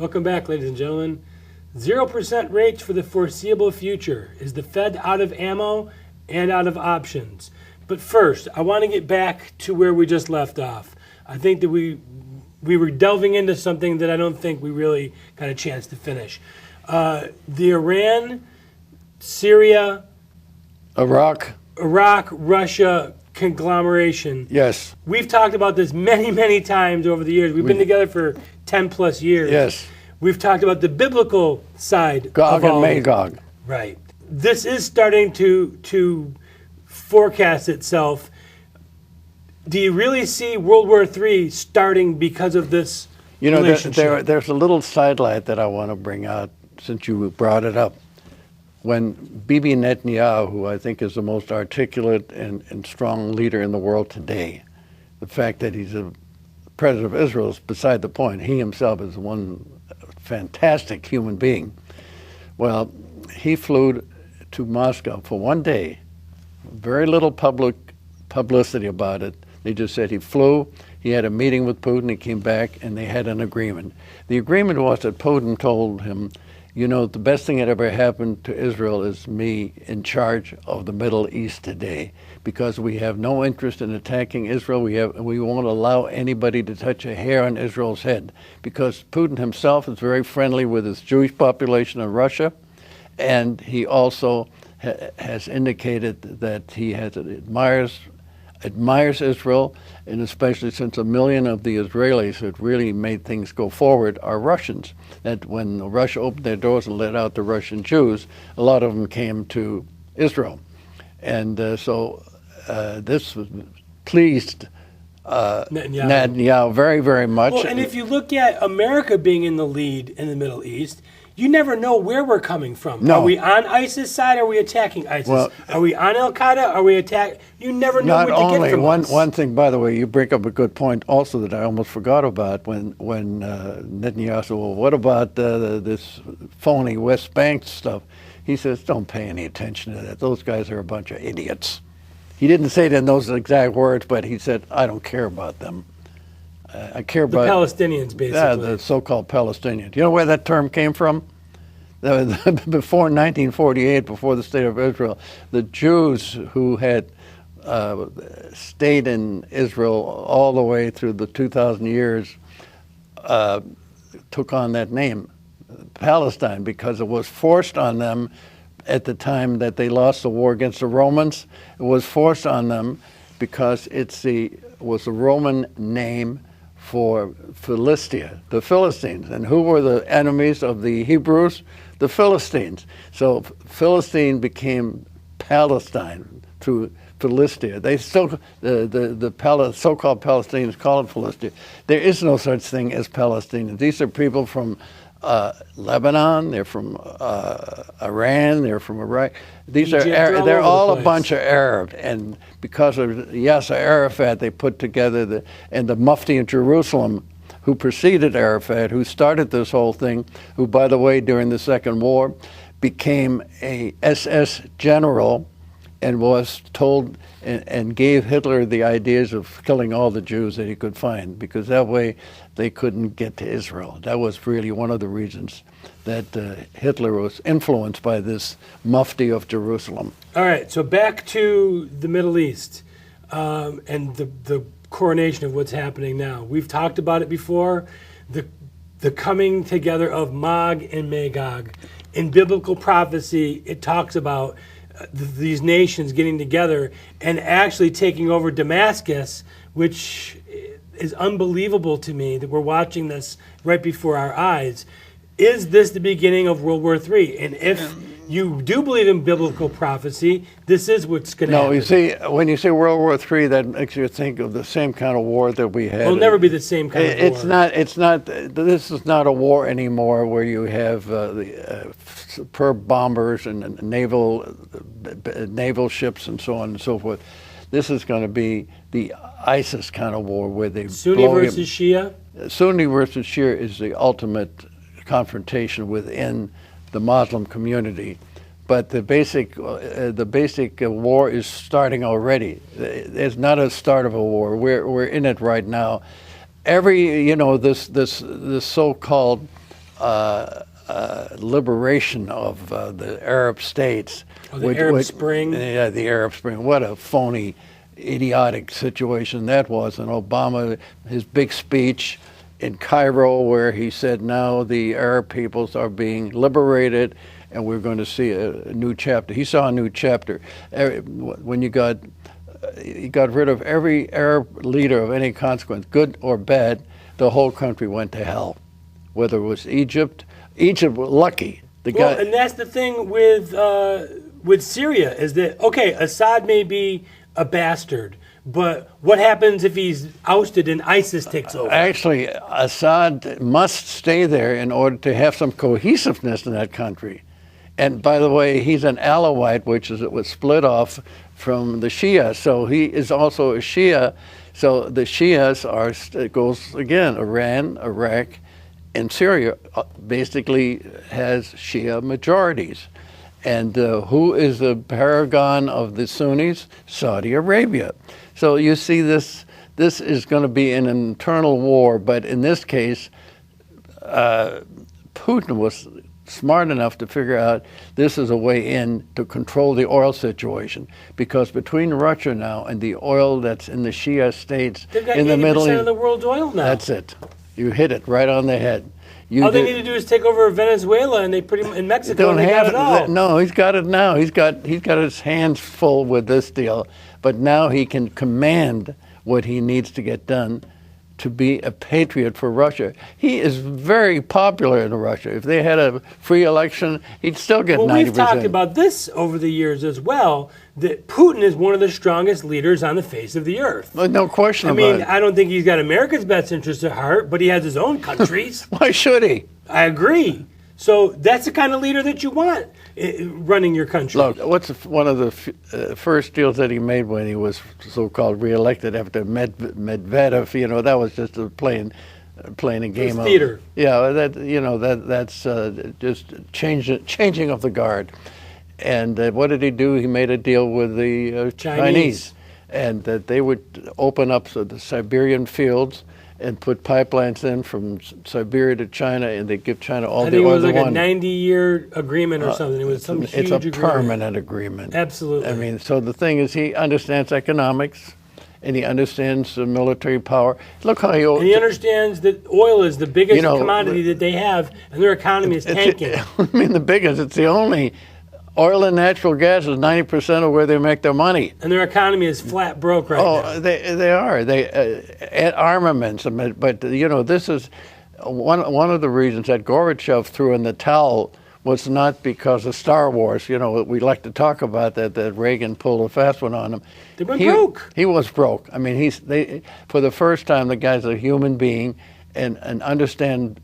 Welcome back, ladies and gentlemen. 0% rates for the foreseeable future. Is the Fed out of ammo and out of options? But first, I want to get back to where we just left off. I think that we were delving into something that I don't think we really got a chance to finish. The Iran, Syria, Iraq, Russia conglomeration. yes, We've talked about this many, many times over the years. We've been together for 10 plus years. yes, We've talked about the biblical side Gog of all and of it. Magog. Right. This is starting to forecast itself. Do you really see World War III starting because of this You know, relationship? there's a little sidelight that I want to bring out since you brought it up. When Bibi Netanyahu, who I think is the most articulate and strong leader in the world today, the fact that he's a president of Israel is beside the point. He himself is one fantastic human being. Well, he flew to Moscow for one day. Very little publicity about it. They just said he flew, he had a meeting with Putin, he came back, and they had an agreement. The agreement was that Putin told him, you know, the best thing that ever happened to Israel is me in charge of the Middle East today, because we have no interest in attacking Israel. We won't allow anybody to touch a hair on Israel's head, because Putin himself is very friendly with his Jewish population in Russia, and he also has indicated that he admires Israel, and especially since 1 million of the Israelis who really made things go forward are Russians. That when Russia opened their doors and let out the Russian Jews, a lot of them came to Israel. And so this pleased Netanyahu very, very much. Well, and if you look at America being in the lead in the Middle East, you never know where we're coming from. No. Are we on ISIS side? Or are we attacking ISIS? Well, are we on Al Qaeda? Are we attacking? You never know Not what to only get from us. one thing, by the way, you bring up a good point also that I almost forgot about when Netanyahu said, well, what about this phony West Bank stuff? He says, don't pay any attention to that. Those guys are a bunch of idiots. He didn't say it in those exact words, but he said, I don't care about them. I care The about Palestinians, basically. Yeah, the so-called Palestinians. You know where that term came from? Before 1948, before the State of Israel, the Jews who had stayed in Israel all the way through the 2,000 years took on that name, Palestine, because it was forced on them at the time that they lost the war against the Romans. It was forced on them because was the Roman name for Philistia, the Philistines. And who were the enemies of the Hebrews? The Philistines. So Philistine became Palestine through Philistia. They still, the so-called Palestinians call it Philistia. There is no such thing as Palestinians. These are people from Lebanon, they're from Iran, they're from Iraq. These Egypt, are they're all a place. bunch of Arab, and because of Yasser Arafat, they put together the Mufti in Jerusalem, who preceded Arafat, who started this whole thing, who, by the way, during the Second War, became a SS general and was told and gave Hitler the ideas of killing all the Jews that he could find, because that way they couldn't get to Israel. That was really one of the reasons that Hitler was influenced by this Mufti of Jerusalem. All right, so back to the Middle East and the coronation of what's happening now. We've talked about it before, the coming together of Mag and Magog. In biblical prophecy, it talks about these nations getting together and actually taking over Damascus, which is unbelievable to me that we're watching this right before our eyes. Is this the beginning of World War III? And if you do believe in biblical prophecy, this is what's going to happen. No, you see, when you say World War III, that makes you think of the same kind of war that we had. It'll never be the same kind of war. It's not. This is not a war anymore where you have the superb bombers and naval ships and so on and so forth. This is going to be the ISIS kind of war where they Sunni versus Shia? Sunni versus Shia is the ultimate confrontation within the Muslim community, but the basic war is starting already. It's not a start of a war. We're in it right now. This so-called liberation of the Arab states. Oh, the Arab Spring? Yeah, the Arab Spring. What a phony, idiotic situation that was. And Obama, his big speech in Cairo where he said now the Arab peoples are being liberated and we're going to see a new chapter. He saw a new chapter. When you got rid of every Arab leader of any consequence, good or bad, the whole country went to hell. Whether it was Egypt was lucky. And that's the thing with Syria is that, okay, Assad may be a bastard, but what happens if he's ousted and ISIS takes over? Actually, Assad must stay there in order to have some cohesiveness in that country. And by the way, he's an Alawite, which is it was split off from the Shia. So he is also a Shia. So the Shias it goes again, Iran, Iraq, and Syria basically has Shia majorities. And who is the paragon of the Sunnis? Saudi Arabia. So you see this is going to be an internal war, but in this case, Putin was smart enough to figure out this is a way in to control the oil situation, because between Russia now and the oil that's in the Shia states in the Middle East, of the world's oil now. That's it. You hit it right on the head. All they need to do is take over Venezuela, and in Mexico, they got it all. No, he's got it now. He's got his hands full with this deal, but now he can command what he needs to get done to be a patriot for Russia. He is very popular in Russia. If they had a free election, he'd still get 90%. Well, we've talked about this over the years as well, that Putin is one of the strongest leaders on the face of the earth. Well, no question about it. I don't think he's got America's best interest at heart, but he has his own country's. Why should he? I agree. So that's the kind of leader that you want running your country. Look, what's one of the first deals that he made when he was so-called reelected after Medvedev? You know, that was just playing a game of theater. Yeah, that's just changing of the guard. And what did he do? He made a deal with the Chinese, and that they would open up the Siberian fields and put pipelines in from Siberia to China, and they give China all the oil they want. I think it was like a 90-year agreement or something. It was some huge agreement. It's a permanent agreement. Absolutely. I mean, so the thing is, he understands economics, and he understands military power. Look how and he understands that oil is the biggest commodity that they have, and their economy is tanking. I mean, the biggest. It's the only. Oil and natural gas is 90% of where they make their money. And their economy is flat broke right now. Oh, they are. At armaments. But, this is one of the reasons that Gorbachev threw in the towel was not because of Star Wars. We like to talk about that Reagan pulled a fast one on him. They went broke. He was broke. I mean, for the first time, the guy's a human being and understood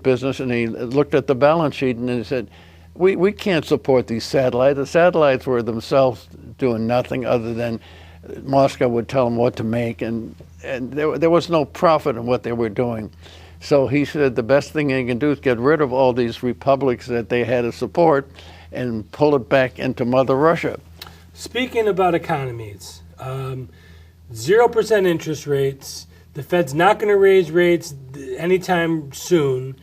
business, and he looked at the balance sheet and he said, We can't support these satellites. The satellites were themselves doing nothing other than Moscow would tell them what to make, and there was no profit in what they were doing. So he said the best thing they can do is get rid of all these republics that they had to support and pull it back into Mother Russia. Speaking about economies, 0% interest rates. The Fed's not going to raise rates anytime soon.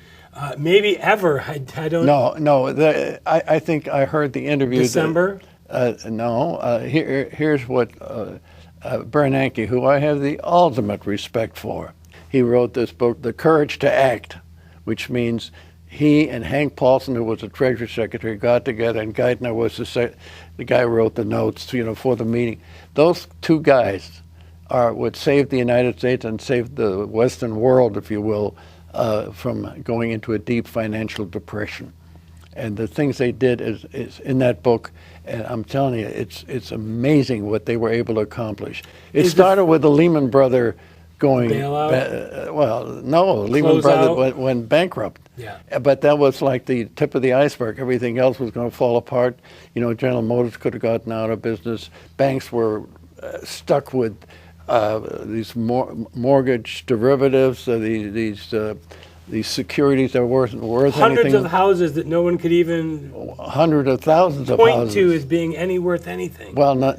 Maybe ever. I don't. No. I think I heard the interview. December. Here's what Bernanke, who I have the ultimate respect for, he wrote this book, The Courage to Act, which means he and Hank Paulson, who was the Treasury Secretary, got together, and Geithner was the guy who wrote the notes, for the meeting. Those two guys would save the United States and save the Western world, if you will, from going into a deep financial depression. And the things they did is in that book, and I'm telling you, it's amazing what they were able to accomplish. It started with the Lehman Brothers going Lehman Brothers went bankrupt. Yeah. But that was like the tip of the iceberg. Everything else was going to fall apart. General Motors could have gotten out of business. Banks were stuck with these mortgage derivatives, these securities that weren't worth hundreds anything. of houses that no one could even hundreds of thousands of point houses. to as being worth anything. Well, not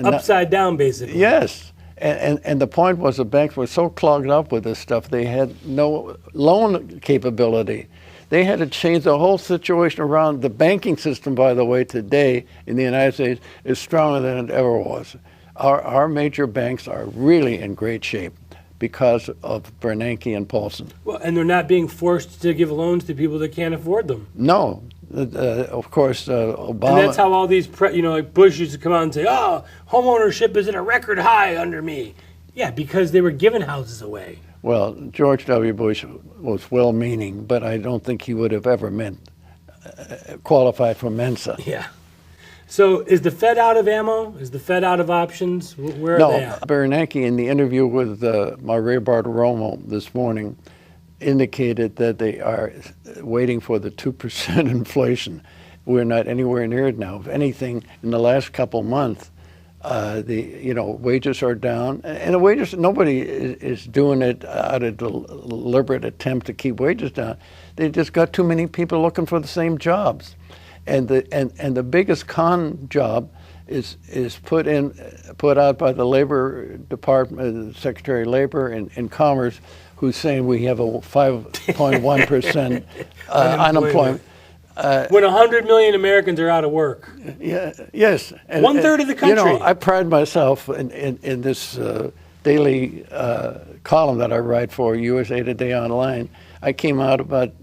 upside down, basically. Yes, and the point was the banks were so clogged up with this stuff they had no loan capability. They had to change the whole situation around. The banking system, by the way, today in the United States is stronger than it ever was. Our major banks are really in great shape because of Bernanke and Paulson. Well, and they're not being forced to give loans to people that can't afford them. No, of course, Obama. And that's how all these, like Bush used to come out and say, "Oh, home ownership is at a record high under me." Yeah, because they were giving houses away. Well, George W. Bush was well-meaning, but I don't think he would have ever qualified for Mensa. Yeah. So is the Fed out of ammo? Is the Fed out of options? Where are they at? Bernanke, in the interview with Maria Bartiromo this morning, indicated that they are waiting for the 2% inflation. We're not anywhere near it now. If anything, in the last couple months, wages are down, and the wages, nobody is doing it out of deliberate attempt to keep wages down. They just got too many people looking for the same jobs, and the biggest con job is put out by the Labor Department, Secretary of Labor and Commerce, who's saying we have a 5.1% unemployment. When 100 million Americans are out of work. Yeah, yes. And, 1/3 of the country. I pride myself in this daily column that I write for USA Today Online. I came out about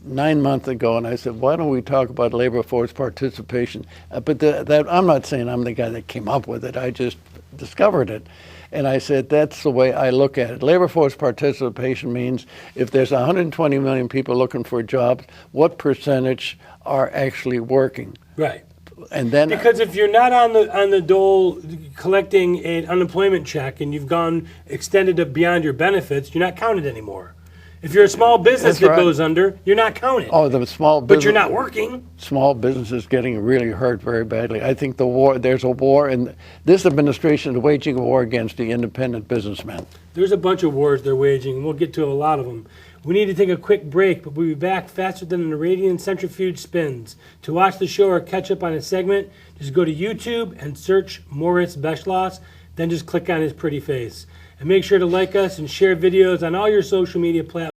9 months ago and I said, why don't we talk about labor force participation? But I'm not saying I'm the guy that came up with it. I just discovered it. And I said, that's the way I look at it. Labor force participation means if there's 120 million people looking for jobs, what percentage are actually working? Right. And then because if you're not on the dole collecting an unemployment check and you've gone extended it beyond your benefits, you're not counted anymore. If you're a small business that goes under, you're not counted. Oh, the small business. But you're not working. Small businesses getting really hurt very badly. I think there's a war, and this administration is waging a war against the independent businessmen. There's a bunch of wars they're waging, and we'll get to a lot of them. We need to take a quick break, but we'll be back faster than an Iranian centrifuge spins. To watch the show or catch up on a segment, just go to YouTube and search Moritz Beschloss, then just click on his pretty face. And make sure to like us and share videos on all your social media platforms.